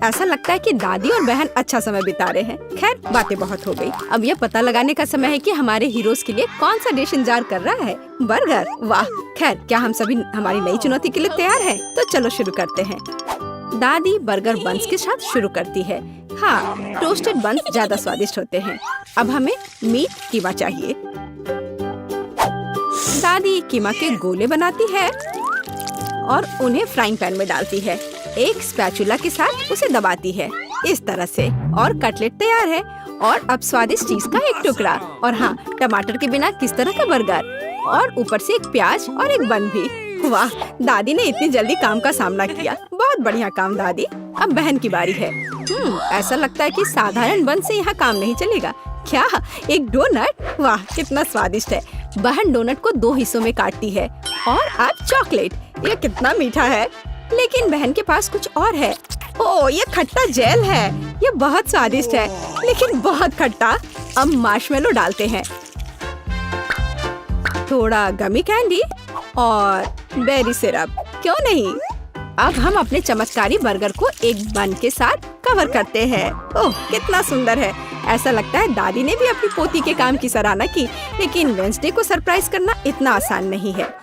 ऐसा लगता है कि दादी और बहन अच्छा समय बिता रहे हैं। खैर बातें बहुत हो गई। अब यह पता लगाने का समय है कि हमारे हीरोज के लिए कौन सा डिश इंतजार कर रहा है। बर्गर, वाह। खैर क्या हम सभी हमारी नई चुनौती के लिए तैयार हैं? तो चलो शुरू करते हैं। दादी बर्गर बन्स के साथ शुरू करती है। हाँ, टोस्टेड बन्स ज्यादा स्वादिष्ट होते हैं। अब हमें मीट कीमा चाहिए। दादी कीमा के गोले बनाती है और उन्हें फ्राइंग पैन में डालती है। एक स्पैचुला के साथ उसे दबाती है इस तरह से, और कटलेट तैयार है। और अब स्वादिष्ट चीज का एक टुकड़ा, और हाँ, टमाटर के बिना किस तरह का बर्गर, और ऊपर से एक प्याज और एक बन भी। वाह, दादी ने इतनी जल्दी काम का सामना किया। बहुत बढ़िया काम दादी। अब बहन की बारी है। ऐसा लगता है कि साधारण बन से यहाँ काम नहीं चलेगा। क्या एक डोनट? वाह कितना स्वादिष्ट है। बहन डोनट को 2 हिस्सों में काटती है। और अब चॉकलेट, ये कितना मीठा है। लेकिन बहन के पास कुछ और है। ओह, ये खट्टा जेल है। ये बहुत स्वादिष्ट है लेकिन बहुत खट्टा। अब मार्शमेलो डालते हैं, थोड़ा गमी कैंडी और बेरी सिरप। क्यों नहीं। अब हम अपने चमत्कारी बर्गर को एक बन के साथ कवर करते हैं। ओह कितना सुंदर है। ऐसा लगता है दादी ने भी अपनी पोती के काम की सराहना की। लेकिन वेंसडे को सरप्राइज करना इतना आसान नहीं है।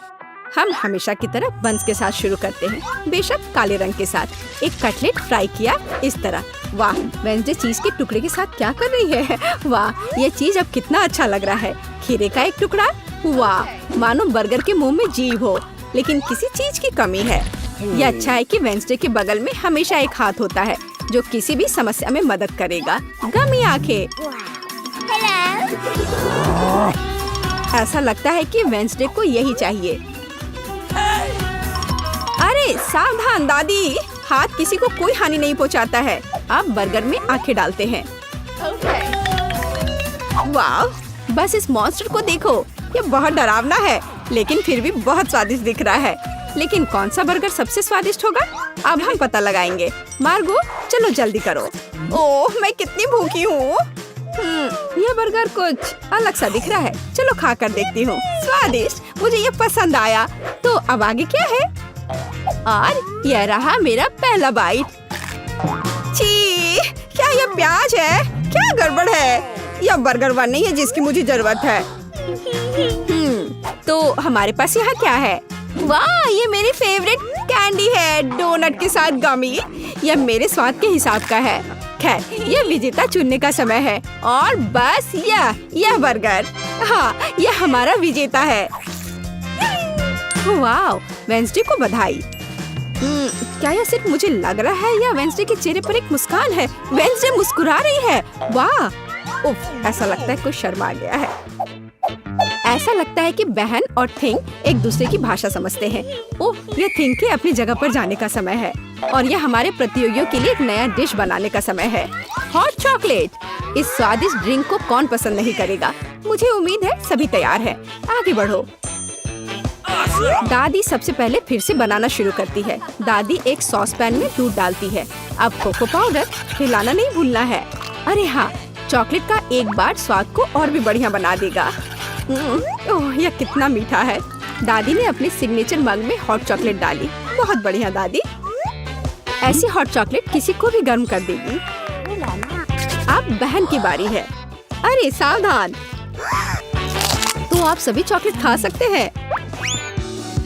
हम हमेशा की तरह बन्स के साथ शुरू करते हैं, बेशक काले रंग के साथ। एक कटलेट फ्राई किया इस तरह। वाह, वेंसडे चीज के टुकड़े के साथ क्या कर रही है। वाह, ये चीज अब कितना अच्छा लग रहा है। खीरे का एक टुकड़ा। वाह, मानो बर्गर के मुंह में जीभ हो, लेकिन किसी चीज की कमी है। ये अच्छा है कि वेंसडे के बगल में हमेशा एक हाथ होता है जो किसी भी समस्या में मदद करेगा। गमी आंखें। ऐसा लगता है कि वेंसडे को यही चाहिए। अरे सावधान दादी, हाथ किसी को कोई हानि नहीं पहुंचाता है। अब बर्गर में आंखें डालते हैं। वाह, बस इस मॉन्स्टर को देखो। ये बहुत डरावना है लेकिन फिर भी बहुत स्वादिष्ट दिख रहा है। लेकिन कौन सा बर्गर सबसे स्वादिष्ट होगा, अब हम पता लगाएंगे। मार्गो चलो जल्दी करो। ओह मैं कितनी भूखी हूँ। ये बर्गर कुछ अलग सा दिख रहा है। चलो खा कर देखती हूँ। स्वादिष्ट, मुझे ये पसंद आया। तो अब आगे क्या है? और यह रहा मेरा पहला बाइट। छी, क्या ये प्याज है? क्या गड़बड़ है? यह बर्गर वन नहीं है जिसकी मुझे जरूरत है। तो हमारे पास यहाँ क्या है? वाह, ये मेरी फेवरेट कैंडी है, डोनट के साथ गमी। यह मेरे स्वाद के हिसाब का है। खैर, यह विजेता चुनने का समय है। और बस यह बर्गर, हाँ यह हमारा विजेता है। वाह, वेंसडे को बधाई। क्या यह सिर्फ मुझे लग रहा है या वेंसडे के चेहरे पर एक मुस्कान है? वेंसडे मुस्कुरा रही है। वाह, उफ, ऐसा लगता है कोई शर्मा गया है। ऐसा लगता है कि बहन और थिंग एक दूसरे की भाषा समझते हैं। ओह, ये थिंग के अपनी जगह पर जाने का समय है और यह हमारे प्रतियोगियों के लिए एक नया डिश बनाने का समय है। Hot chocolate. इस स्वादिष्ट ड्रिंक को कौन पसंद नहीं करेगा। मुझे उम्मीद है सभी तैयार हैं। आगे बढ़ो। दादी सबसे पहले फिर से बनाना शुरू करती है। दादी एक सॉस पैन में दूध डालती है। अब कोको पाउडर, हिलाना नहीं भूलना है। अरे हाँ, चॉकलेट का एक बार स्वाद को और भी बढ़िया बना देगा। ओह, यह कितना मीठा है। दादी ने अपने सिग्नेचर मग में हॉट चॉकलेट डाली। बहुत बढ़िया दादी। ऐसी हॉट चॉकलेट किसी को भी गर्म कर देगी। अब बहन की बारी है। अरे सावधान, तो आप सभी चॉकलेट खा सकते हैं।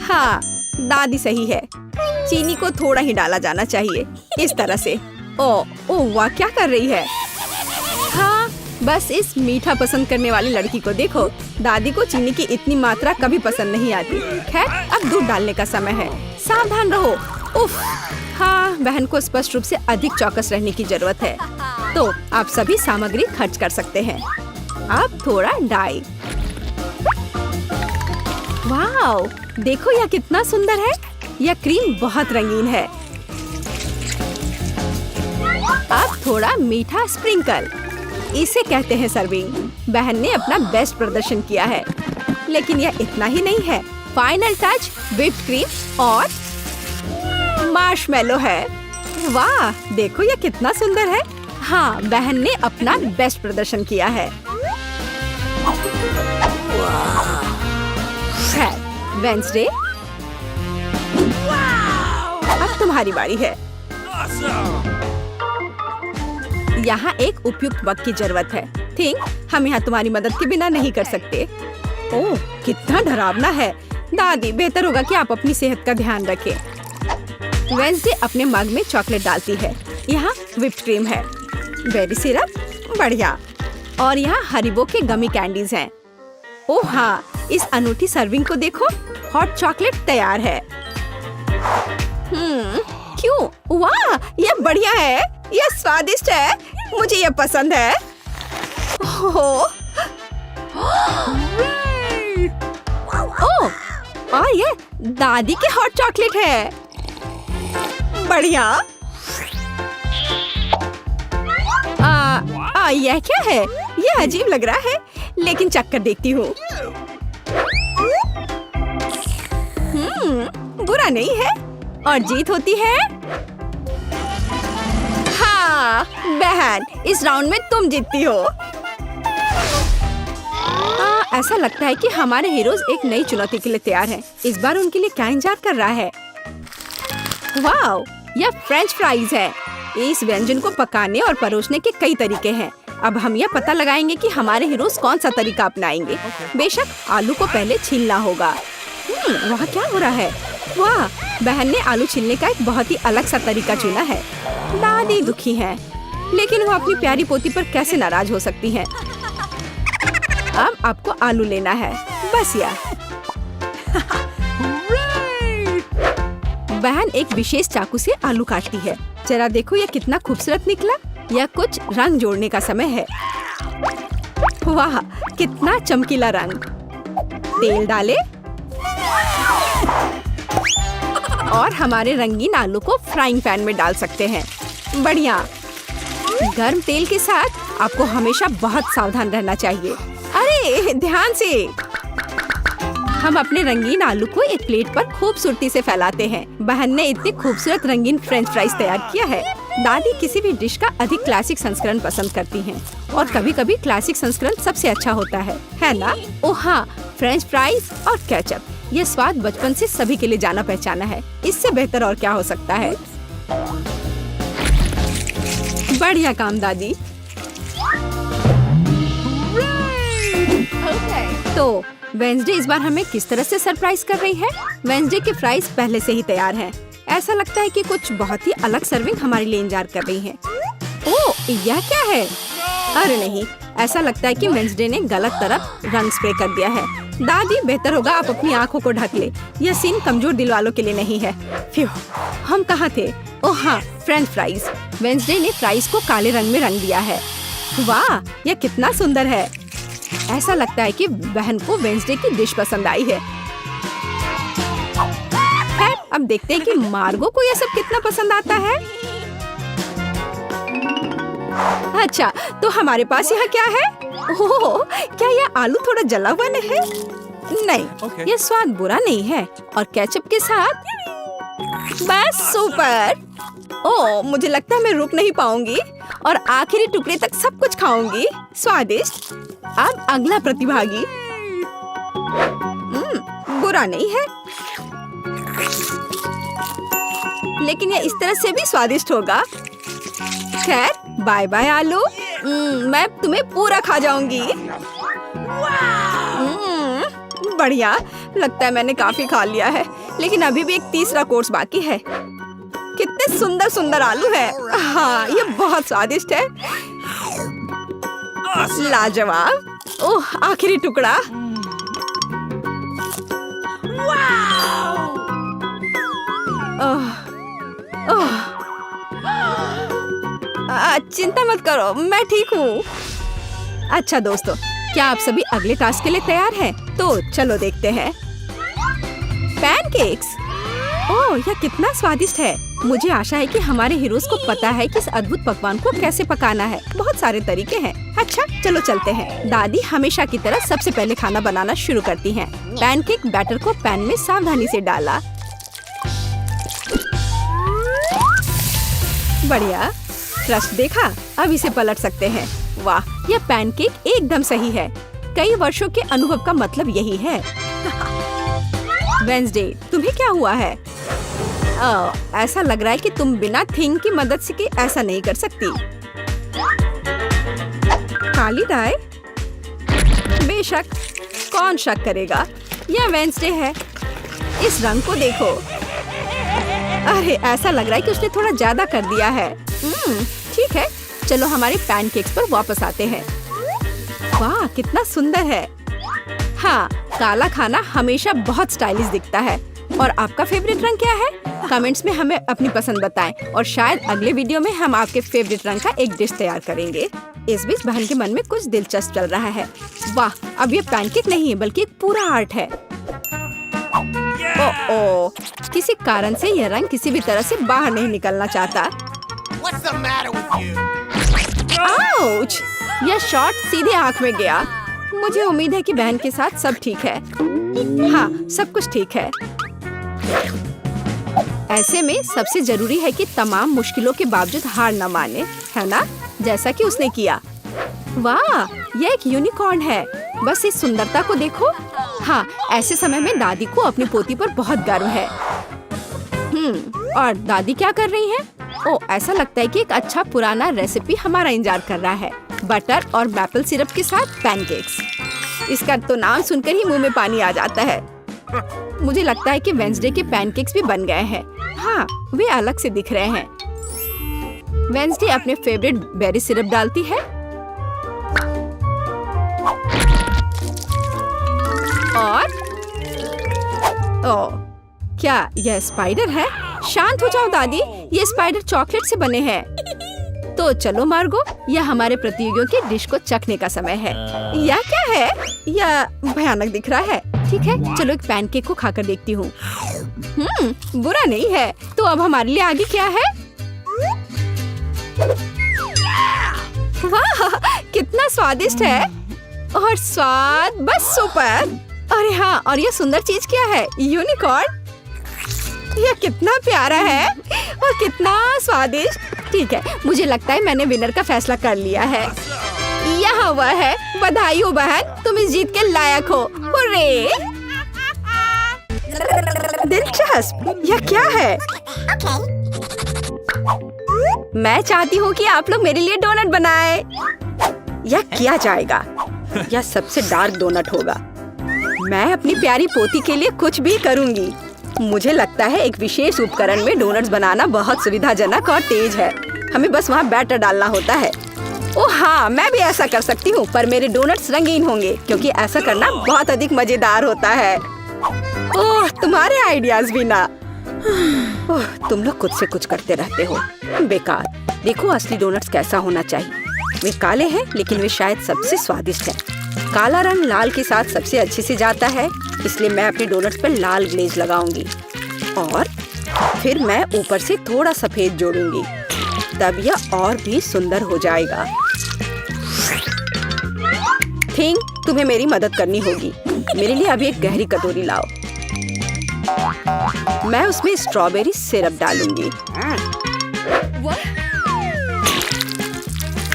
हाँ, दादी सही है। चीनी को थोड़ा ही डाला जाना चाहिए इस तरह से। ओह वाह, क्या कर रही है। हाँ, बस इस मीठा पसंद करने वाली लड़की को देखो। दादी को चीनी की इतनी मात्रा कभी पसंद नहीं आती। खैर, अब दूध डालने का समय है। सावधान रहो। उफ, हाँ, बहन को स्पष्ट रूप से अधिक चौकस रहने की जरूरत है। तो आप सभी सामग्री खर्च कर सकते हैं। अब थोड़ा डाई। वाओ, देखो यह कितना सुंदर है। यह क्रीम बहुत रंगीन है। अब थोड़ा मीठा स्प्रिंकल, इसे कहते हैं सर्विंग। बहन ने अपना बेस्ट प्रदर्शन किया है। लेकिन यह इतना ही नहीं है। फाइनल टच व्हिप्ड क्रीम और मार्शमेलो है। वाह, देखो यह कितना सुंदर है। हाँ, बहन ने अपना बेस्ट प्रदर्शन किया है। वेंसडे, अब तुम्हारी बारी है। यहाँ एक उपयुक्त वक्त की जरूरत है। थिंक हम यहाँ तुम्हारी मदद के बिना नहीं कर सकते। ओह, कितना डरावना है। दादी, बेहतर होगा कि आप अपनी सेहत का ध्यान रखें। वेंसडे अपने मग में चॉकलेट डालती है। यहाँ व्हिप्ड क्रीम है, बेरी सिरप, बढ़िया, और यहाँ हरिबो के गमी कैंडीज हैं। ओह हाँ, इस अनूठी सर्विंग को देखो, हॉट चॉकलेट तैयार है। क्यों? वाह, ये बढ़िया है, ये स्वादिष्ट है, मुझे ये पसंद है। ओह, और ये दादी के हॉट चॉकलेट है, बढ़िया। यह क्या है? ये अजीब लग रहा है, लेकिन चक्कर देखती हूँ। बुरा नहीं है, और जीत होती है। हाँ बहन, इस राउंड में तुम जीतती हो। ऐसा लगता है कि हमारे हीरोज एक नई चुनौती के लिए तैयार हैं। इस बार उनके लिए क्या इंतजार कर रहा है? वाओ, यह फ्रेंच फ्राइज है। इस व्यंजन को पकाने और परोसने के कई तरीके हैं। अब हम यह पता लगाएंगे कि हमारे हीरोज कौन सा तरीका अपनाएंगे। बेशक आलू को पहले छीलना होगा। वहाँ क्या हो रहा है? वाह, बहन ने आलू छीलने का एक बहुत ही अलग सा तरीका चुना है। दादी दुखी है, लेकिन वो अपनी प्यारी पोती पर कैसे नाराज हो सकती है। अब आपको आलू लेना है, बस यार। बहन एक विशेष चाकू से आलू काटती है। जरा देखो ये कितना खूबसूरत निकला। यह कुछ रंग जोड़ने का समय है। वाह, कितना चमकीला रंग। तेल डाले और हमारे रंगीन आलू को फ्राइंग पैन में डाल सकते हैं। बढ़िया। गर्म तेल के साथ आपको हमेशा बहुत सावधान रहना चाहिए। अरे ध्यान से। हम अपने रंगीन आलू को एक प्लेट पर खूबसूरती से फैलाते हैं। बहन ने इतनी खूबसूरत रंगीन फ्रेंच फ्राइज तैयार किया है। दादी किसी भी डिश का अधिक क्लासिक संस्करण पसंद करती हैं, और कभी-कभी क्लासिक संस्करण सबसे अच्छा होता है ना? ओह हाँ, फ्रेंच फ्राइज और केचप, ये स्वाद बचपन से सभी के लिए जाना पहचाना है। इससे बेहतर और क्या हो सकता है? बढ़िया काम दादी। तो वेंसडे इस बार हमें किस तरह से सरप्राइज कर रही है? वेंसडे के फ्राइज पहले से ही तैयार हैं। ऐसा लगता है कि कुछ बहुत ही अलग सर्विंग हमारे लिए इंतजार कर रही है। ओह, यह क्या है? अरे नहीं, ऐसा लगता है कि वेंसडे ने गलत तरफ रंग स्प्रे कर दिया है। दादी, बेहतर होगा आप अपनी आंखों को ढक ले। यह सीन कमजोर दिल वालों के लिए नहीं है। फ्यू, हम कहाँ थे? ओह हाँ, फ्रेंच फ्राइज। वेंसडे ने फ्राइज को काले रंग में रंग दिया है। वाह, यह कितना सुंदर है। ऐसा लगता है कि बहन को वेंसडे की डिश पसंद आई है। अब देखते हैं कि मार्गो को यह सब कितना पसंद आता है। अच्छा, तो हमारे पास यहाँ क्या है? ओह, क्या यह आलू थोड़ा जला हुआ नहीं है? नहीं, यह स्वाद बुरा नहीं है, और केचप के साथ बस सुपर। ओह, मुझे लगता है मैं रुक नहीं पाऊंगी और आखिरी टुकड़े तक सब कुछ खाऊंगी। स्वादिष्ट। अब अगला प्रतिभागी। बुरा नहीं है, लेकिन ये इस तरह से भी स्वादिष्ट होगा। खैर, बाय बाय आलू। मैं तुम्हें पूरा खा जाऊंगी। बढ़िया, लगता है मैंने काफी खा लिया है, लेकिन अभी भी एक तीसरा कोर्स बाकी है। कितने सुंदर सुंदर आलू है। हाँ, ये बहुत स्वादिष्ट है। लाजवाब। ओह, आखिरी टुकड़ा। चिंता मत करो, मैं ठीक हूँ। अच्छा दोस्तों, क्या आप सभी अगले टास्क के लिए तैयार हैं? तो चलो देखते हैं। पैनकेक्स। ओह, यह कितना स्वादिष्ट है। मुझे आशा है कि हमारे हीरोज को पता है कि इस अद्भुत पकवान को कैसे पकाना है। बहुत सारे तरीके हैं। अच्छा, चलो चलते हैं। दादी हमेशा की तरह सबसे पहले खाना बनाना शुरू करती हैं। पैनकेक बैटर को पैन में सावधानी से डाला। बढ़िया, क्रस्ट देखा? अब इसे पलट सकते हैं। वाह, यह पैनकेक एकदम सही है। कई वर्षों के अनुभव का मतलब यही है। वेंसडे, तुम्हें क्या हुआ है? ऐसा लग रहा है कि तुम बिना थिंग की मदद से ऐसा नहीं कर सकती। जालीदार? बेशक, कौन शक करेगा? यह वेंसडे है। इस रंग को देखो। अरे ऐसा लग रहा है कि उसने थोड़ा ज्यादा कर दिया है। ठीक है, चलो हमारे पैनकेक्स पर वापस आते हैं। वाह, कितना सुंदर है। हाँ, काला खाना हमेशा बहुत स्टाइलिश दिखता है। और आपका फेवरेट रंग क्या है? कमेंट्स में हमें अपनी पसंद बताएं और शायद अगले वीडियो में हम आपके फेवरेट रंग का एक डिश तैयार करेंगे। इस बीच बहन के मन में कुछ दिलचस्प चल रहा है। वाह, अब ये पैनकेक नहीं है बल्कि एक पूरा आर्ट है। ओह, किसी कारण से यह रंग किसी भी तरह से बाहर नहीं निकलना चाहता। आउच! यह शॉट सीधे आंख में गया। मुझे उम्मीद है कि बहन के साथ सब ठीक है। हाँ, सब कुछ ठीक है। ऐसे में सबसे जरूरी है कि तमाम मुश्किलों के बावजूद हार न माने, है ना? जैसा कि उसने किया। वाह, यह एक यूनिकॉर्न है। बस इस सुंदरता को देखो। हाँ, ऐसे समय में दादी को अपनी पोती पर बहुत गर्व है। और दादी क्या कर रही हैं? ओह, ऐसा लगता है कि एक अच्छा पुराना रेसिपी हमारा इंतजार कर रहा है। बटर और मैपल सिरप के साथ पैनकेक्स। इसका तो नाम सुनकर ही मुंह में पानी आ जाता है। मुझे लगता है कि वेंसडे के पैनकेक्स भी बन गए हैं। हाँ, वे अलग से दिख रहे हैं। वेंसडे अपने फेवरेट बेरी सिरप डालती है और ओह, क्या यह स्पाइडर है? शांत हो जाओ दादी, ये स्पाइडर चॉकलेट से बने हैं। तो चलो मार्गो, यह हमारे प्रतियोगियों की डिश को चखने का समय है। यह क्या है? यह भयानक दिख रहा है। ठीक है, चलो एक पैनकेक को खाकर देखती हूँ। बुरा नहीं है। तो अब हमारे लिए आगे क्या है? वाह, कितना स्वादिष्ट है। और स्वाद बस सुपर। अरे हाँ, और ये सुंदर चीज क्या है? यूनिकॉर्न। यह कितना प्यारा है और कितना स्वादिष्ट। ठीक है, मुझे लगता है मैंने विनर का फैसला कर लिया है। यहाँ वह है। बधाई हो बहन, तुम इस जीत के लायक हो। हुर्रे! दिलचस्प, यह क्या है? मैं चाहती हूँ कि आप लोग मेरे लिए डोनट बनाएं। यह किया जाएगा। यह सबसे डार्क डोनट होगा। मैं अपनी प्यारी पोती के लिए कुछ भी करूँगी। मुझे लगता है एक विशेष उपकरण में डोनट्स बनाना बहुत सुविधाजनक और तेज है। हमें बस वहाँ बैटर डालना होता है। ओह हाँ, मैं भी ऐसा कर सकती हूँ, पर मेरे डोनट्स रंगीन होंगे क्योंकि ऐसा करना बहुत अधिक मजेदार होता है। ओह, तुम्हारे आइडियाज भी ना। ओह, तुम लोग खुद से कुछ करते रहते हो। बेकार। देखो असली डोनट्स कैसा होना चाहिए। वे काले हैं लेकिन वे शायद सबसे स्वादिष्ट हैं। काला रंग लाल के साथ सबसे अच्छे से जाता है, इसलिए मैं अपने डोनट्स पर लाल ग्लेज लगाऊंगी और फिर मैं ऊपर से थोड़ा सफेद जोड़ूंगी। तब यह और भी सुंदर हो जाएगा। थिंक, तुम्हें मेरी मदद करनी होगी। मेरे लिए अभी एक गहरी कटोरी लाओ। मैं उसमें स्ट्रॉबेरी सिरप डालूंगी।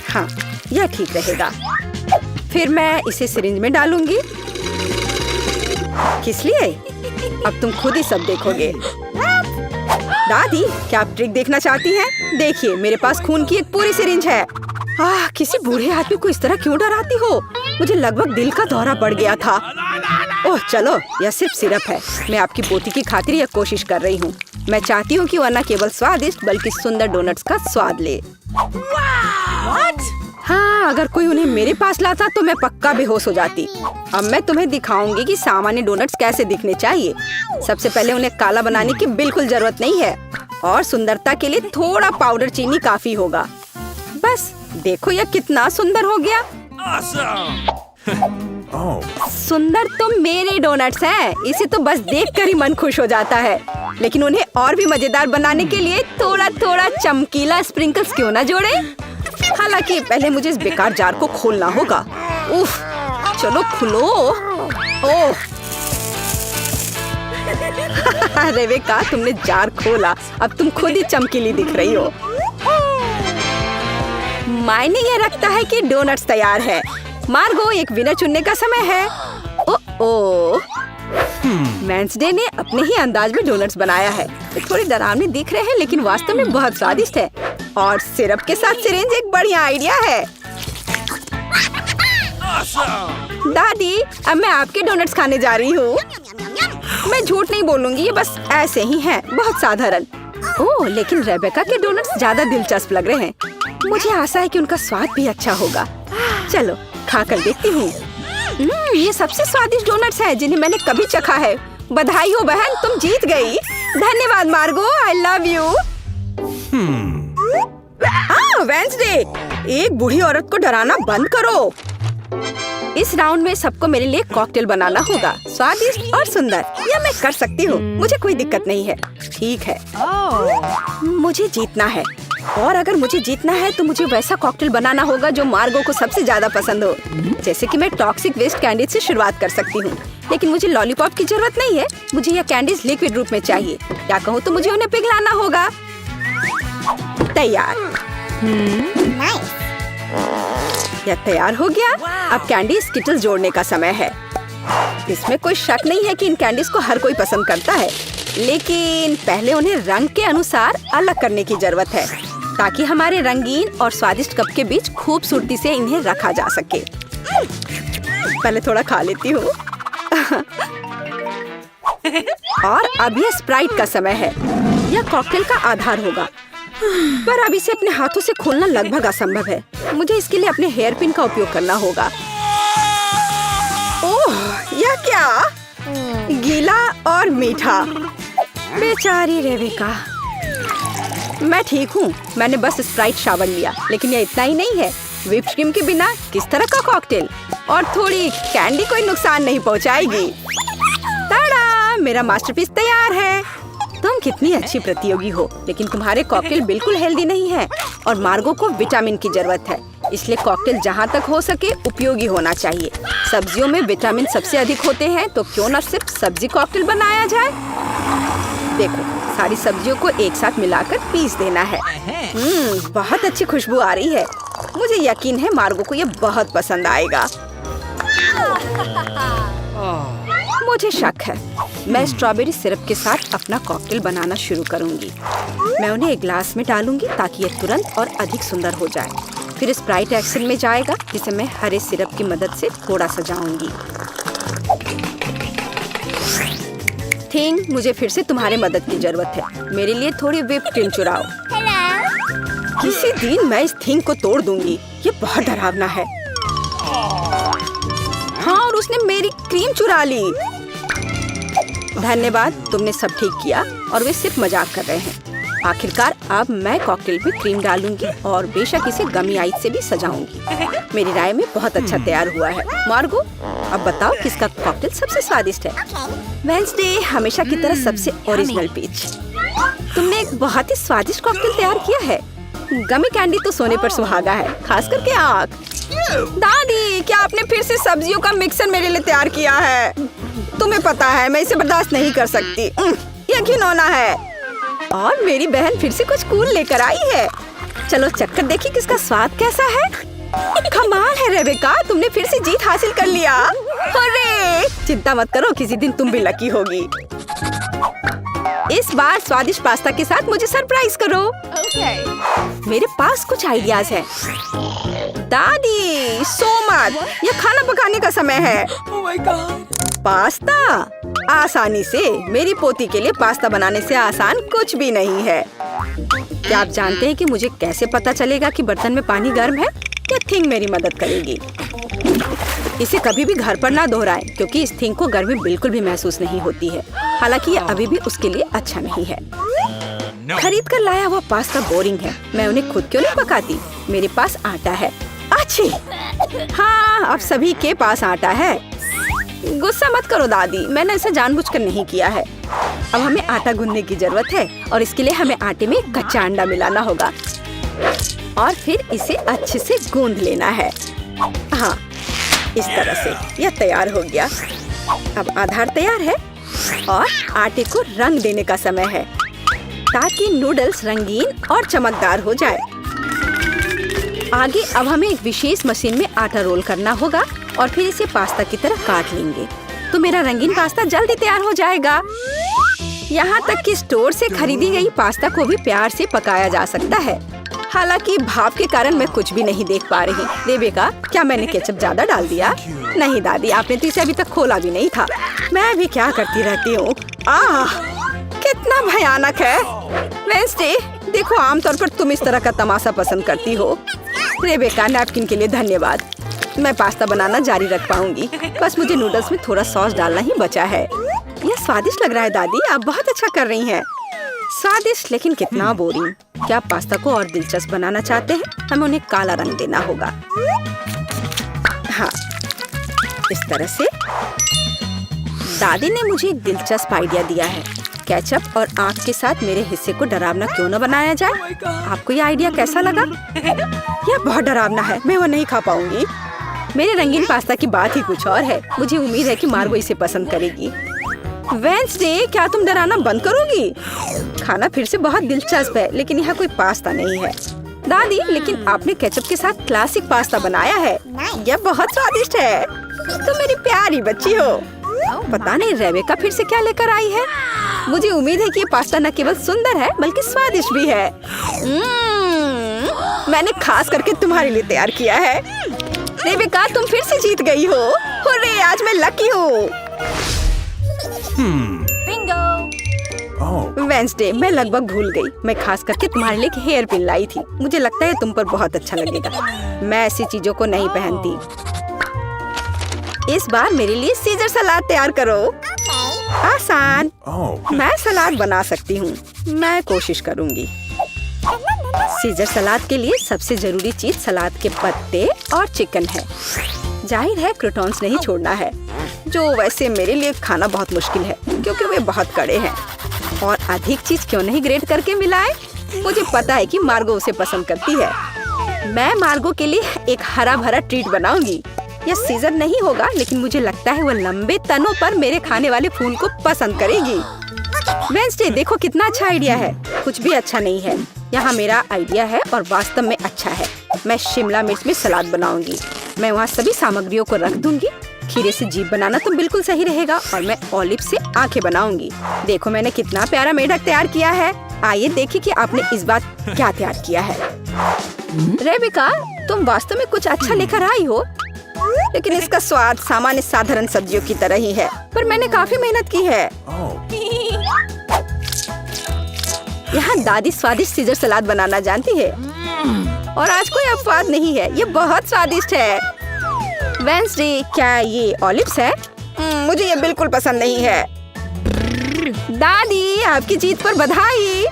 हाँ, यह ठीक रहेगा। फिर मैं इसे सिरिंज में डालूंगी। किस लिए? अब तुम खुद ही सब देखोगे। दादी, क्या आप ट्रिक देखना चाहती हैं? देखिए, मेरे पास खून की एक पूरी सिरिंज है। किसी बूढ़े आदमी को इस तरह क्यों डराती हो? मुझे लगभग दिल का दौरा पड़ गया था। ओह चलो, यह सिर्फ सिरप है। मैं आपकी पोती की खातिर यह कोशिश कर रही हूँ। मैं चाहती हूँ कि वह न केवल स्वादिष्ट बल्कि सुंदर डोनट्स का स्वाद ले। हाँ, अगर कोई उन्हें मेरे पास लाता तो मैं पक्का बेहोश हो जाती। अब मैं तुम्हें दिखाऊंगी कि सामान्य डोनट्स कैसे दिखने चाहिए। सबसे पहले उन्हें काला बनाने की बिल्कुल जरूरत नहीं है और सुंदरता के लिए थोड़ा पाउडर चीनी काफी होगा। बस देखो, यह कितना सुंदर हो गया। सुंदर तो मेरे डोनट्स हैं। इसे तो बस देखकर ही मन खुश हो जाता है। लेकिन उन्हें और भी मजेदार बनाने के लिए थोड़ा थोड़ा चमकीला स्प्रिंकल्स क्यों ना जोड़े? हालांकि पहले मुझे इस बेकार जार को खोलना होगा। उफ, चलो खुलो। ओह, रेवेका, तुमने जार खोला। अब तुम खुद ही चमकीली दिख रही हो। मायने ये रखता है कि डोनट्स तैयार है। मार्गो, एक विनर चुनने का समय है। ओह, वेंसडे ने अपने ही अंदाज में डोनट्स बनाया है। ये थोड़े डरावने दिख रहे हैं लेकिन वास्तव में बहुत स्वादिष्ट है। और सिरप के साथ सिरिंज एक बढ़िया आइडिया है। दादी, अब मैं आपके डोनट्स खाने जा रही हूँ। मैं झूठ नहीं बोलूंगी, ये बस ऐसे ही हैं, बहुत साधारण। ओह, लेकिन रेबेका के डोनट्स ज्यादा दिलचस्प लग रहे हैं। मुझे आशा है कि उनका स्वाद भी अच्छा होगा। चलो खाकर देखती हूँ। ये सबसे स्वादिष्ट डोनट्स हैं जिन्हें मैंने कभी चखा है। बधाई हो बहन, तुम जीत गई। धन्यवाद मार्गो, आई लव यू। वेंसडे, एक बूढ़ी औरत को डराना बंद करो। इस राउंड में सबको मेरे लिए कॉकटेल बनाना होगा, स्वादिष्ट और सुंदर। यह मैं कर सकती हूँ, मुझे कोई दिक्कत नहीं है। ठीक है, मुझे जीतना है, और अगर मुझे जीतना है तो मुझे वैसा कॉकटेल बनाना होगा जो मार्गो को सबसे ज्यादा पसंद हो। जैसे कि मैं टॉक्सिक वेस्ट कैंडी से शुरुआत कर सकती हूँ, लेकिन मुझे लॉलीपॉप की जरूरत नहीं है। मुझे यह कैंडीज लिक्विड रूप में चाहिए। क्या कहूँ तो मुझे उन्हें पिघलाना होगा। तैयार। यह तैयार हो गया। अब कैंडी स्किटल्स जोड़ने का समय है। इसमें कोई शक नहीं है कि इन कैंडीज को हर कोई पसंद करता है, लेकिन पहले उन्हें रंग के अनुसार अलग करने की जरूरत है, ताकि हमारे रंगीन और स्वादिष्ट कप के बीच खूबसूरती से इन्हें रखा जा सके। पहले थोड़ा खा लेती हूँ। और अब यह स्प्राइट का समय है। यह कॉकटेल का आधार होगा, पर अब इसे अपने हाथों से खोलना लगभग असंभव है। मुझे इसके लिए अपने हेयर पिन का उपयोग करना होगा। ओह, यह क्या? गीला और मीठा। बेचारी रेबेका। मैं ठीक हूँ, मैंने बस स्प्राइट शावर लिया, लेकिन यह इतना ही नहीं है। व्हिप्ड क्रीम के बिना किस तरह का कॉकटेल? और थोड़ी कैंडी कोई नुकसान नहीं पहुँचाएगी। ताड़ा, मेरा मास्टरपीस तैयार है। तुम कितनी अच्छी प्रतियोगी हो, लेकिन तुम्हारे कॉकटेल बिल्कुल हेल्दी नहीं है, और मार्गो को विटामिन की जरूरत है। इसलिए कॉकटेल जहाँ तक हो सके उपयोगी होना चाहिए। सब्जियों में विटामिन सबसे अधिक होते हैं, तो क्यों न सिर्फ सब्जी कॉकटेल बनाया जाए। देखो, सारी सब्जियों को एक साथ मिलाकर पीस देना है। बहुत अच्छी खुशबू आ रही है। मुझे यकीन है मार्गो को ये बहुत पसंद आएगा। मुझे शक है। मैं स्ट्रॉबेरी सिरप के साथ अपना कॉकटेल बनाना शुरू करूंगी। मैं उन्हें एक ग्लास में डालूंगी ताकि यह तुरंत और अधिक सुंदर हो जाए। फिर स्प्राइट एक्शन में जाएगा, जिसे मैं हरे सिरप की मदद से थोड़ा सजाऊंगी। थिंग, मुझे फिर से तुम्हारे मदद की जरूरत है। मेरे लिए थोड़ी व्हिप्ड क्रीम चुराओ। किसी दिन मैं इस थिंग को तोड़ दूंगी। ये बहुत डरावना है। हाँ, और उसने मेरी क्रीम चुरा ली। धन्यवाद, तुमने सब ठीक किया, और वे सिर्फ मजाक कर रहे हैं। आखिरकार अब मैं कॉकटेल में क्रीम डालूंगी और बेशक इसे गमी आइस से भी सजाऊंगी। मेरी राय में बहुत अच्छा तैयार हुआ है। मार्गो, अब बताओ किसका कॉकटेल सबसे स्वादिष्ट है? वेंसडे, हमेशा की तरह सबसे ओरिजिनल पीच। तुमने एक बहुत ही स्वादिष्ट कॉकटेल तैयार किया है। गमी कैंडी तो सोने पर सुहागा है, खास करके आँख। दादी, क्या आपने फिर से सब्जियों का मिक्सर मेरे लिए तैयार किया है? तुम्हें पता है मैं इसे बर्दाश्त नहीं कर सकती। यह घिनौना है। और मेरी बहन फिर से कुछ कूल लेकर आई है। चलो चक्कर देखिए किसका स्वाद कैसा है। कमाल है रेबेका, तुमने फिर से जीत हासिल कर लिया। अरे, चिंता मत करो, किसी दिन तुम भी लकी होगी। इस बार स्वादिष्ट पास्ता के साथ मुझे सरप्राइज करो। मेरे पास कुछ आइडियाज हैं। दादी, सो मत, यह खाना पकाने का समय है। पास्ता आसानी से। मेरी पोती के लिए पास्ता बनाने से आसान कुछ भी नहीं है। क्या आप जानते हैं कि मुझे कैसे पता चलेगा कि बर्तन में पानी गर्म है? यह थिंग मेरी मदद करेगी। इसे कभी भी घर पर ना दोहराएं, क्योंकि इस थिंग को गर्मी बिल्कुल भी महसूस नहीं होती है। हालांकि यह अभी भी उसके लिए अच्छा नहीं है। खरीद कर लाया हुआ पास्ता बोरिंग है। मैं उन्हें खुद क्यों नहीं पकाती? मेरे पास आटा है। अच्छी, हाँ, अब सभी के पास आटा है। गुस्सा मत करो दादी, मैंने ऐसा जानबूझकर नहीं किया है। अब हमें आटा गूंदने की जरूरत है, और इसके लिए हमें आटे में कच्चा अंडा मिलाना होगा, और फिर इसे अच्छे से गूंद लेना है। हाँ, इस तरह से यह तैयार हो गया। अब आधार तैयार है, और आटे को रंग देने का समय है, ताकि नूडल्स रंगीन और चमकदार हो जाए। आगे अब हमें एक विशेष मशीन में आटा रोल करना होगा, और फिर इसे पास्ता की तरह काट लेंगे, तो मेरा रंगीन पास्ता जल्दी तैयार हो जाएगा। यहाँ तक कि स्टोर से खरीदी गई पास्ता को भी प्यार से पकाया जा सकता है। हालांकि भाप के कारण मैं कुछ भी नहीं देख पा रही। रेबेका, क्या मैंने केचप ज्यादा डाल दिया? नहीं दादी, आपने तो इसे अभी तक खोला भी नहीं था। मैं भी क्या करती रहती हूँ। कितना भयानक है। वेंसडे, देखो आमतौर पर तुम इस तरह का तमाशा पसंद करती हो। रेबेका, नैपकिन के लिए धन्यवाद। मैं पास्ता बनाना जारी रख पाऊंगी। बस मुझे नूडल्स में थोड़ा सॉस डालना ही बचा है। यह स्वादिष्ट लग रहा है दादी, आप बहुत अच्छा कर रही हैं। स्वादिष्ट, लेकिन कितना बोरिंग। क्या आप पास्ता को और दिलचस्प बनाना चाहते हैं? हमें उन्हें काला रंग देना होगा। हाँ, इस तरह से। दादी ने मुझे एक दिलचस्प आइडिया दिया है। केचप और आँख के साथ मेरे हिस्से को डरावना क्यों न बनाया जाए? आपको ये आइडिया कैसा लगा? यह बहुत डरावना है, मैं वो नहीं खा पाऊंगी। मेरे रंगीन पास्ता की बात ही कुछ और है। मुझे उम्मीद है कि मार्गो इसे पसंद करेगी। वेंसडे, क्या तुम डराना बंद करोगी? खाना फिर से बहुत दिलचस्प है, लेकिन यहाँ कोई पास्ता नहीं है। दादी, लेकिन आपने केचप के साथ क्लासिक पास्ता बनाया है। यह बहुत स्वादिष्ट है। तुम मेरी प्यारी बच्ची हो। पता नहीं रेबेका फिर से क्या लेकर आई है। मुझे उम्मीद है कि ये पास्ता न केवल सुंदर है बल्कि स्वादिष्ट भी है। मैंने खास करके तुम्हारे लिए तैयार किया है। रेबेका, तुम फिर से जीत गई हो। हुर्रे, आज मैं लकी हूँ। वेंसडे, मैं लगभग भूल गई। मैं खास करके तुम्हारे लिए एक हेयर पिन लाई थी। मुझे लगता है तुम पर बहुत अच्छा लगेगा। मैं ऐसी चीजों को नहीं पहनती। इस बार मेरे लिए सीजर सलाद तैयार करो। आसान। मैं सलाद बना सकती हूँ। मैं कोशिश करूँगी। सीजर सलाद के लिए सबसे जरूरी चीज सलाद के पत्ते और चिकन है। जाहिर है क्रूटॉन्स नहीं छोड़ना है, जो वैसे मेरे लिए खाना बहुत मुश्किल है क्योंकि वे बहुत कड़े हैं। और अधिक चीज क्यों नहीं ग्रेट करके मिलाए? मुझे पता है कि मार्गो उसे पसंद करती है। मैं मार्गो के लिए एक हरा भरा ट्रीट बनाऊंगी। यह सीजर नहीं होगा, लेकिन मुझे लगता है वो लंबे तनों पर मेरे खाने वाले फूल को पसंद करेगी। वेंसडे, देखो कितना अच्छा आइडिया है। कुछ भी अच्छा नहीं है। यहाँ मेरा आइडिया है और वास्तव में अच्छा है। मैं शिमला मिर्च में सलाद बनाऊंगी। मैं वहाँ सभी सामग्रियों को रख दूंगी। खीरे से जीभ बनाना तो बिल्कुल सही रहेगा और मैं ऑलिव से आंखें बनाऊंगी। देखो मैंने कितना प्यारा मेढक तैयार किया है। आइए देखिए कि आपने इस बार क्या तैयार किया है। रेबेका, तुम वास्तव में कुछ अच्छा लेकर आई हो, लेकिन इसका स्वाद सामान्य साधारण सब्जियों की तरह ही है। पर मैंने काफी मेहनत की है। यहाँ दादी स्वादिष्ट सीजर सलाद बनाना जानती है और आज कोई अपवाद नहीं है। ये बहुत स्वादिष्ट है। वेंसडे, क्या ये ऑलिव्स है? मुझे ये बिल्कुल पसंद नहीं है। दादी, आपकी जीत पर बधाई।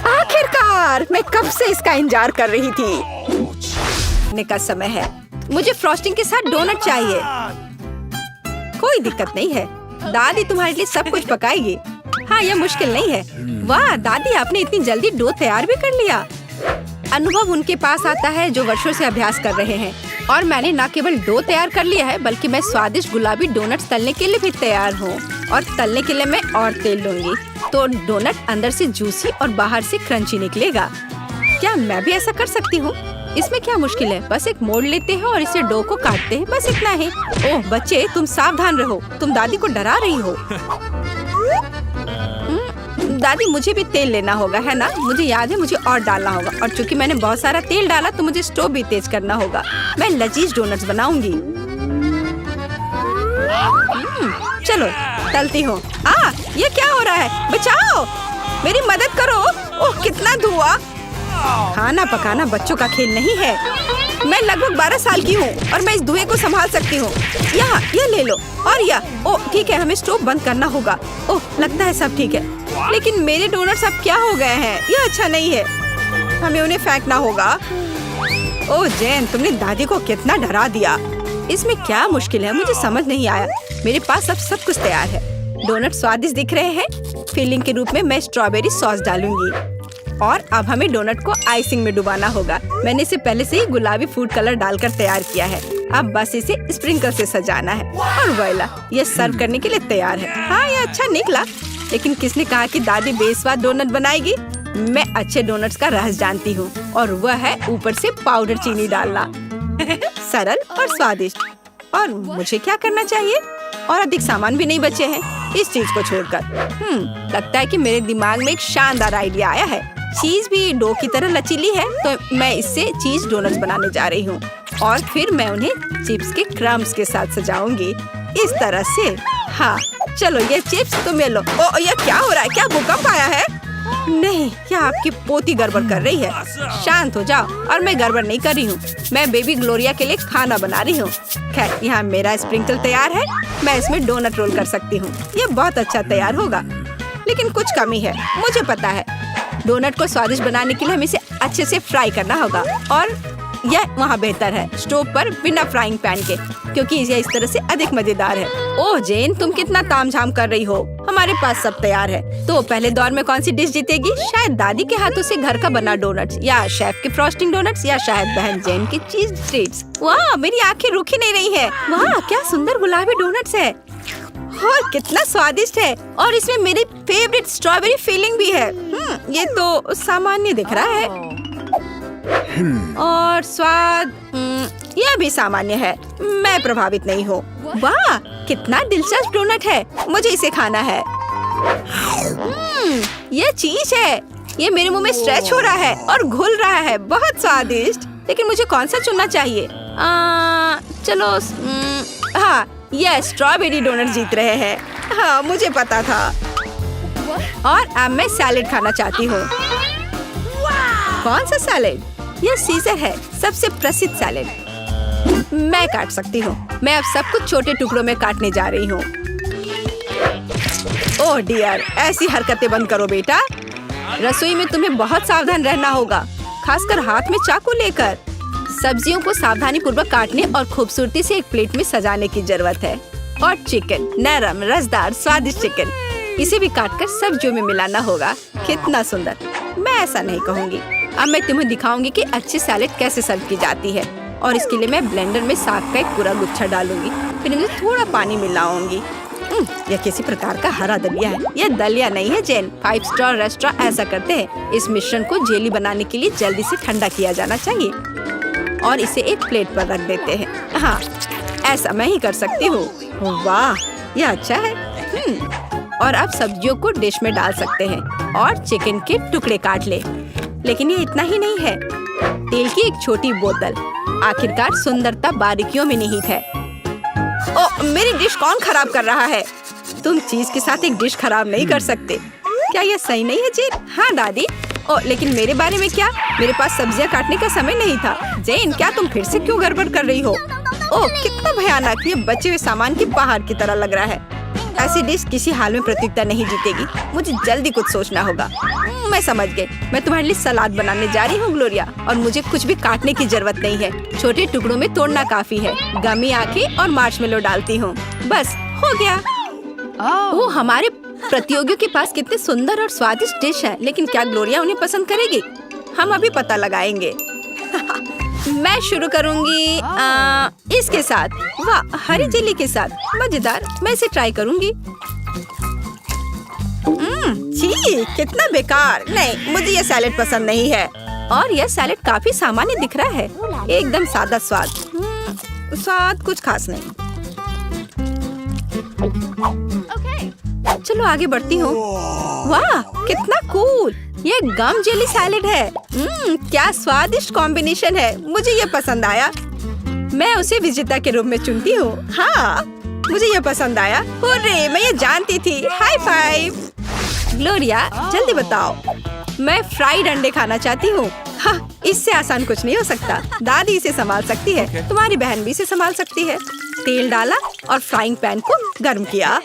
आखिरकार, मैं कब से इसका इंतजार कर रही थी। खाने का समय है। मुझे फ्रॉस्टिंग के साथ डोनट चाहिए। कोई दिक्कत नहीं है, दादी तुम्हारे लिए सब कुछ पकाएगी। हाँ, यह मुश्किल नहीं है। वाह दादी, आपने इतनी जल्दी डो तैयार भी कर लिया। अनुभव उनके पास आता है जो वर्षों से अभ्यास कर रहे हैं। और मैंने न केवल डो तैयार कर लिया है, बल्कि मैं स्वादिष्ट गुलाबी डोनट्स तलने के लिए भी तैयार हूँ। और तलने के लिए मैं और तेल लूंगी, तो डोनट अंदर से जूसी और बाहर से क्रंची निकलेगा। क्या मैं भी ऐसा कर सकती हूँ? इसमें क्या मुश्किल है? बस एक मोड़ लेते हैं और इसे डो को काटते हैं, बस इतना ही। ओह बच्चे, तुम सावधान रहो, तुम दादी को डरा रही हो। दादी, मुझे भी तेल लेना होगा, है ना? मुझे याद है, मुझे और डालना होगा। और चूंकि मैंने बहुत सारा तेल डाला तो मुझे स्टोव भी तेज करना होगा। मैं लजीज डोनट्स बनाऊंगी। चलो तलती हूँ। ये क्या हो रहा है? बचाओ, मेरी मदद करो। ओह कितना धुआं। खाना पकाना बच्चों का खेल नहीं है। मैं लगभग 12 साल की हूँ और मैं इस धुएं को संभाल सकती हूँ। यहाँ ये ले लो और यह। ओह ठीक है, हमें स्टोव बंद करना होगा। ओह लगता है सब ठीक है, लेकिन मेरे डोनट्स अब क्या हो गए हैं? ये अच्छा नहीं है, हमें उन्हें फेंकना होगा। ओह जेन, तुमने दादी को कितना डरा दिया। इसमें क्या मुश्किल है? मुझे समझ नहीं आया। मेरे पास अब सब कुछ तैयार है। डोनट स्वादिष्ट दिख रहे हैं। फिलिंग के रूप में मैं स्ट्रॉबेरी सॉस डालूंगी और अब हमें डोनट को आइसिंग में डुबाना होगा। मैंने इसे पहले से ही गुलाबी फूड कलर डालकर तैयार किया है। अब बस इसे स्प्रिंकल से सजाना है और वोइला, ये सर्व करने के लिए तैयार है। हाँ ये अच्छा निकला, लेकिन किसने कहा कि दादी बेस्वाद डोनट बनाएगी? मैं अच्छे डोनट्स का रहस्य जानती हूँ और वह है ऊपर से पाउडर चीनी डालना। सरल और स्वादिष्ट। और मुझे क्या करना चाहिए? और अधिक सामान भी नहीं बचे हैं इस चीज को छोड़कर। लगता है कि मेरे दिमाग में एक शानदार आइडिया आया है। चीज भी डो की तरह लचीली है, तो मैं इससे चीज डोनट्स बनाने जा रही हूँ और फिर मैं उन्हें चिप्स के क्रम्स के साथ सजाऊंगी इस तरह से। हाँ चलो ये चिप्स तुम ले लो। ओ ये क्या हो रहा है? क्या भूकंप आया है? नहीं, क्या आपकी पोती गड़बड़ कर रही है? शांत हो जाओ। और मैं गड़बड़ नहीं कर रही हूँ, मैं बेबी ग्लोरिया के लिए खाना बना रही हूँ। खैर यहाँ मेरा स्प्रिंकल तैयार है, मैं इसमें डोनट रोल कर सकती हूँ। ये बहुत अच्छा तैयार होगा, लेकिन कुछ कमी है, मुझे पता है। डोनट को स्वादिष्ट बनाने के लिए हमें इसे अच्छे से फ्राई करना होगा और यह वहाँ बेहतर है स्टोव पर बिना फ्राइंग पैन के, क्योंकि यह इस तरह से अधिक मजेदार है। ओह जेन, तुम कितना तामझाम कर रही हो, हमारे पास सब तैयार है। तो पहले दौर में कौन सी डिश जीतेगी? शायद दादी के हाथों से घर का बना डोनट्स, या शेफ के फ्रॉस्टिंग डोनट्स, या शायद बहन जेन की चीज ट्रीट्स। वाह, मेरी आंखें रुकी नहीं रही है। वाह क्या सुंदर गुलाबी डोनट्स है और कितना स्वादिष्ट है, और इसमें मेरी फेवरेट स्ट्रॉबेरी फीलिंग भी है। ये तो सामान्य दिख रहा है और स्वाद यह भी सामान्य है, मैं प्रभावित नहीं हूँ। वाह कितना दिलचस्प डोनट है, मुझे इसे खाना है। यह चीज है, ये मेरे मुंह में स्ट्रेच हो रहा है और घुल रहा है, बहुत स्वादिष्ट। लेकिन मुझे कौन सा चुनना चाहिए? चलो हाँ, यह स्ट्रॉबेरी डोनट जीत रहे हैं। हाँ मुझे पता था। और अब मैं सैलेड खाना चाहती हूँ। कौन सा सैलेड? यह सीजर है, सबसे प्रसिद्ध सैलेड। मैं काट सकती हूँ। मैं अब सब कुछ छोटे टुकड़ों में काटने जा रही हूँ। ओह डियर, ऐसी हरकतें बंद करो बेटा। रसोई में तुम्हें बहुत सावधान रहना होगा, खासकर हाथ में चाकू लेकर। सब्जियों को सावधानी पूर्वक काटने और खूबसूरती से एक प्लेट में सजाने की जरूरत है। और चिकन, नरम रसदार स्वादिष्ट चिकन, इसे भी काटकर सब्जियों में मिलाना होगा। कितना सुंदर। मैं ऐसा नहीं कहूँगी। अब मैं तुम्हें दिखाऊंगी कि अच्छी सैलेड कैसे सर्व की जाती है। और इसके लिए मैं ब्लेंडर में साग का एक पूरा गुच्छा डालूंगी, फिर इनमें थोड़ा पानी मिलाऊंगी। यह किसी प्रकार का हरा दलिया है। यह दलिया नहीं है जेन, 5 स्टार रेस्टोरेंट ऐसा करते हैं। इस मिश्रण को जेली बनाने के लिए जल्दी से ठंडा किया जाना चाहिए और इसे एक प्लेट पर रख देते हैं। हाँ ऐसा मैं ही कर सकती हूँ। वाह यह अच्छा है। और अब सब्जियों को डिश में डाल सकते हैं और चिकन के टुकड़े काट ले। लेकिन ये इतना ही नहीं है, तेल की एक छोटी बोतल। आखिरकार सुंदरता बारीकियों में निहित है। ओ मेरी डिश कौन खराब कर रहा है? तुम चीज के साथ एक डिश खराब नहीं कर सकते। क्या यह सही नहीं है जेन? हाँ दादी। ओ लेकिन मेरे बारे में क्या? मेरे पास सब्जियां काटने का समय नहीं था। जेन क्या तुम फिर से क्यों गड़बड़ कर रही हो? ओह कितना भयानक, ये बचे हुए सामान की पहाड़ की तरह लग रहा है। ऐसी डिश किसी हाल में प्रतियोगिता नहीं जीतेगी। मुझे जल्दी कुछ सोचना होगा। मैं समझ गई। मैं तुम्हारे लिए सलाद बनाने जा रही हूँ ग्लोरिया, और मुझे कुछ भी काटने की जरूरत नहीं है। छोटे टुकड़ों में तोड़ना काफी है। गमी आंखें और मार्शमेलो डालती हूँ, बस हो गया। वो हमारे प्रतियोगियों के पास कितने सुंदर और स्वादिष्ट डिश है, लेकिन क्या ग्लोरिया उन्हें पसंद करेगी? हम अभी पता लगाएंगे। मैं शुरू करूंगी इसके साथ। वाह हरी जेली के साथ, मजेदार। मैं इसे ट्राई करूंगी। छी कितना बेकार। नहीं मुझे ये सैलेड पसंद नहीं है। और यह सैलेड काफी सामान्य दिख रहा है, एकदम सादा स्वाद। स्वाद कुछ खास नहीं। चलो आगे बढ़ती हूँ। वाह कितना कूल, ये गम जेली सैलेड है। क्या स्वादिष्ट कॉम्बिनेशन है, मुझे ये पसंद आया। मैं उसे विजेता के रूप में चुनती हूँ। हाँ मुझे ये पसंद आया। हुर्रे, मैं ये जानती थी। High five. ग्लोरिया जल्दी बताओ। मैं फ्राइड अंडे खाना चाहती हूँ। हाँ इससे आसान कुछ नहीं हो सकता। दादी इसे संभाल सकती है, तुम्हारी बहन भी इसे संभाल सकती है। तेल डाला और फ्राइंग पैन को गर्म किया।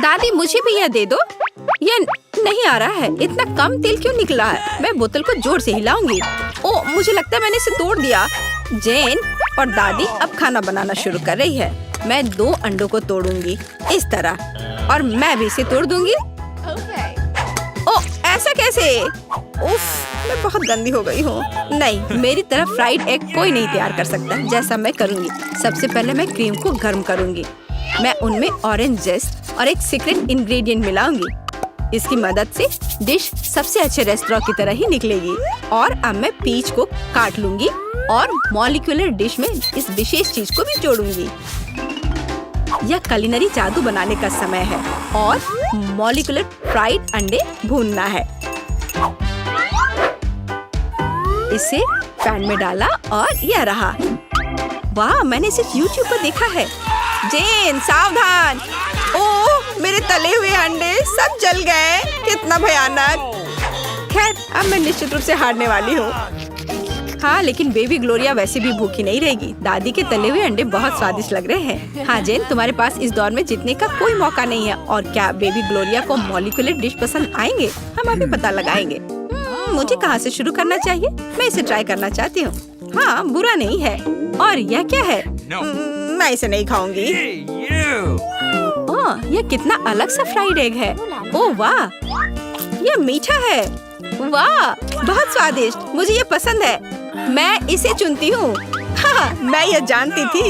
दादी मुझे भी यह दे दो। यह नहीं आ रहा है, इतना कम तेल क्यों निकला है? मैं बोतल को जोर से हिलाऊंगी। ओह मुझे लगता है मैंने इसे तोड़ दिया। जेन और दादी अब खाना बनाना शुरू कर रही है। मैं 2 अंडों को तोड़ूंगी इस तरह, और मैं भी इसे तोड़ दूंगी। ओह ऐसा कैसे? उफ मैं बहुत गंदी हो गई हूँ। नहीं मेरी तरफ फ्राइड एग कोई नहीं तैयार कर सकता जैसा मैं करूँगी। सबसे पहले मैं क्रीम को गर्म करूँगी। मैं उनमें ऑरेंज जेस्ट और एक सीक्रेट इंग्रेडिएंट मिलाऊंगी। इसकी मदद से डिश सबसे अच्छे रेस्टोरेंट की तरह ही निकलेगी। और अब मैं पीच को काट लूंगी और मॉलिक्यूलर डिश में इस विशेष चीज को भी जोड़ूंगी। यह कुलिनरी जादू बनाने का समय है और मॉलिक्यूलर फ्राइड अंडे भूनना है। इसे पैन में डाला और यह रहा। वाह, मैंने इसे YouTube पर देखा है। जेन सावधान! ओह, मेरे तले हुए अंडे सब जल गए। कितना भयानक। खैर, अब मैं निश्चित रूप से हारने वाली हूँ। हाँ, लेकिन बेबी ग्लोरिया वैसे भी भूखी नहीं रहेगी। दादी के तले हुए अंडे बहुत स्वादिष्ट लग रहे हैं। हाँ जेन, तुम्हारे पास इस दौर में जीतने का कोई मौका नहीं है। और क्या बेबी ग्लोरिया को मॉलिक्यूलर डिश पसंद आएंगे? हम अभी पता लगाएंगे। मुझे कहाँ से शुरू करना चाहिए? मैं इसे ट्राई करना चाहती हूँ। हाँ, बुरा नहीं है। और यह क्या है? मैं इसे नहीं खाऊंगी। ओह, यह कितना अलग सा फ्राइड एग है। ओह वाह, यह मीठा है। वाह, बहुत स्वादिष्ट। मुझे ये पसंद है। मैं इसे चुनती हूँ। हाँ, मैं यह जानती थी।